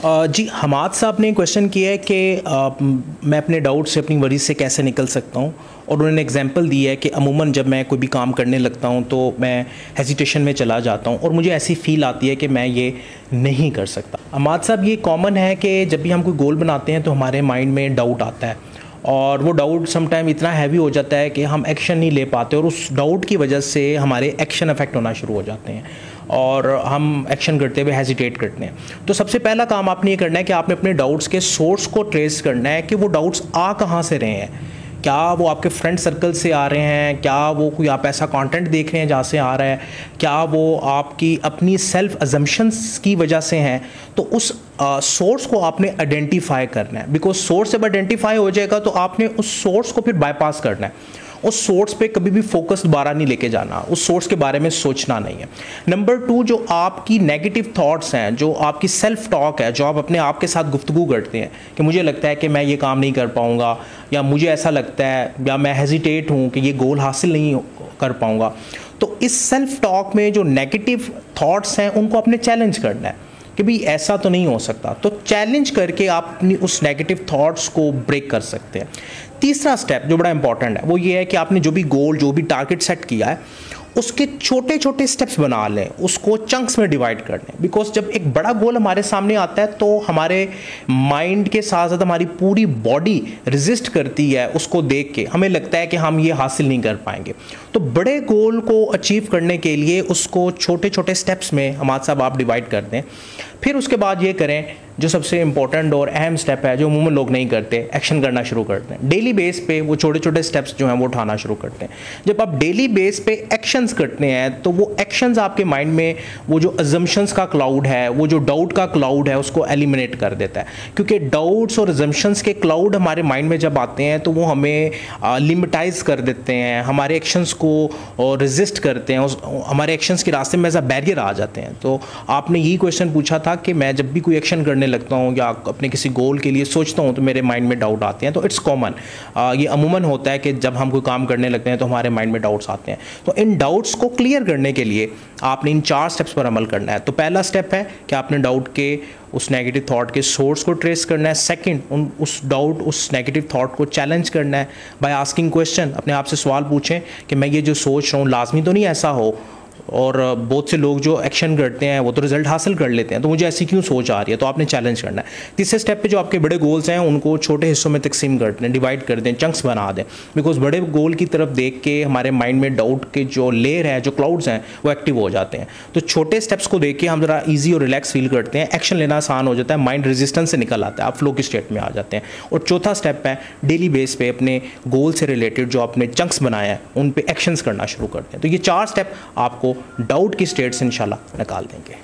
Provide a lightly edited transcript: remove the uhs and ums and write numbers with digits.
जी, हमाद साहब ने क्वेश्चन किया है कि मैं अपने डाउट से, अपनी वरी से कैसे निकल सकता हूँ, और उन्होंने एग्जांपल दी है कि अमूमन जब मैं कोई भी काम करने लगता हूँ तो मैं हेजिटेशन में चला जाता हूँ और मुझे ऐसी फील आती है कि मैं ये नहीं कर सकता। हमाद साहब, ये कॉमन है कि जब भी हम कोई गोल बनाते हैं तो हमारे माइंड में डाउट आता है, और वो डाउट समटाइम इतना हैवी हो जाता है कि हम एक्शन नहीं ले पाते, और उस डाउट की वजह से हमारे एक्शन अफेक्ट होना शुरू हो जाते हैं और हम एक्शन करते हुए हेजिटेट करते हैं। तो सबसे पहला काम आपने ये करना है कि आपने अपने डाउट्स के सोर्स को ट्रेस करना है कि वो डाउट्स आ कहाँ से रहे हैं। क्या वो आपके फ्रेंड सर्कल से आ रहे हैं, क्या वो कोई आप ऐसा कंटेंट देख रहे हैं जहाँ से आ रहा है, क्या वो आपकी अपनी सेल्फ अजम्पशंस की वजह से हैं। तो उस सोर्स को आपने आइडेंटिफाई करना है, बिकॉज सोर्स जब आइडेंटिफाई हो जाएगा तो आपने उस सोर्स को फिर बाईपास करना है। उस सोर्स पे कभी भी फोकस दोबारा नहीं लेके जाना, उस सोर्स के बारे में सोचना नहीं है। नंबर 2, जो आपकी नेगेटिव थॉट्स हैं, जो आपकी सेल्फ टॉक है, जो आप अपने आप के साथ गुफ्तगू करते हैं कि मुझे लगता है कि मैं ये काम नहीं कर पाऊंगा, या मुझे ऐसा लगता है, या मैं हेजिटेट हूँ कि ये गोल हासिल नहीं कर पाऊंगा, तो इस सेल्फ टॉक में जो नेगेटिव थॉट्स हैं उनको आपने चैलेंज करना है कि भाई ऐसा तो नहीं हो सकता। तो चैलेंज करके आप अपनी उस नेगेटिव थॉट्स को ब्रेक कर सकते हैं। तीसरा स्टेप जो बड़ा इंपॉर्टेंट है वो ये है कि आपने जो भी गोल, जो भी टारगेट सेट किया है, उसके छोटे छोटे स्टेप्स बना लें, उसको चंक्स में डिवाइड कर लें। बिकॉज जब एक बड़ा गोल हमारे सामने आता है तो हमारे माइंड के साथ साथ हमारी पूरी बॉडी रेजिस्ट करती है उसको देख के, हमें लगता है कि हम ये हासिल नहीं कर पाएंगे। तो बड़े गोल को अचीव करने के लिए उसको छोटे छोटे स्टेप्स में हमारे साहब आप डिवाइड कर दें। फिर उसके बाद ये करें जो सबसे इंपॉर्टेंट और अहम स्टेप है, जो अमूमन लोग नहीं करते, एक्शन करना शुरू करते हैं। डेली बेस पे वो छोटे छोटे स्टेप्स जो हैं वो उठाना शुरू करते हैं। जब आप डेली बेस पे एक्शंस करते हैं तो वो एक्शंस आपके माइंड में वो जो अजम्पशंस का क्लाउड है, वो जो डाउट का क्लाउड है, उसको एलिमिनेट कर देता है। क्योंकि डाउट्स और अजम्पशंस के क्लाउड हमारे माइंड में जब आते हैं तो वो हमें लिमिटाइज कर देते हैं, हमारे एक्शंस को रेजिस्ट करते हैं, हमारे एक्शंस के रास्ते में ऐसा बैरियर आ जाते हैं। तो आपने यही क्वेश्चन पूछा था कि मैं जब भी कोई एक्शन करने लगता हूँ या अपने किसी गोल के लिए सोचता हूँ तो मेरे माइंड में डाउट आते हैं। तो इट्स कॉमन, ये अमूमन होता है कि जब हम कोई काम करने लगते हैं तो हमारे माइंड में डाउट्स आते हैं। तो इन डाउट्स को क्लियर करने के लिए आपने इन 4 स्टेप्स पर अमल करना है। तो पहला स्टेप है कि आपने डाउट के उस नेगेटिव थॉट के सोर्स को ट्रेस करना है। सेकंड, उस डाउट, उस नेगेटिव थॉट को चैलेंज करना है बाय आस्किंग क्वेश्चन। अपने आप से सवाल पूछें कि मैं ये जो सोच रहा हूँ लाजमी तो नहीं ऐसा हो, और बहुत से लोग जो एक्शन करते हैं वो तो रिजल्ट हासिल कर लेते हैं, तो मुझे ऐसी क्यों सोच आ रही है। तो आपने चैलेंज करना है। तीसरे स्टेप पे जो आपके बड़े गोल्स हैं उनको छोटे हिस्सों में तकसीम कर दें, डिवाइड कर दें, चंक्स बना दें। बिकॉज बड़े गोल की तरफ देख के हमारे माइंड में डाउट के जो लेयर है, जो क्लाउड्स हैं, वो एक्टिव हो जाते हैं। तो छोटे स्टेप्स को देख के हम जरा ईजी और रिलैक्स फील करते हैं, एक्शन लेना आसान हो जाता है, माइंड रेजिस्टेंस से निकल आता है, आप फ्लो की स्टेट में आ जाते हैं। और चौथा स्टेप है डेली बेस पे अपने गोल से रिलेटेड जो आपने चंक्स बनाए हैं उन पे एक्शंस करना शुरू करते हैं। तो ये 4 स्टेप आपको डाउट की स्टेट से इंशाल्लाह निकाल देंगे।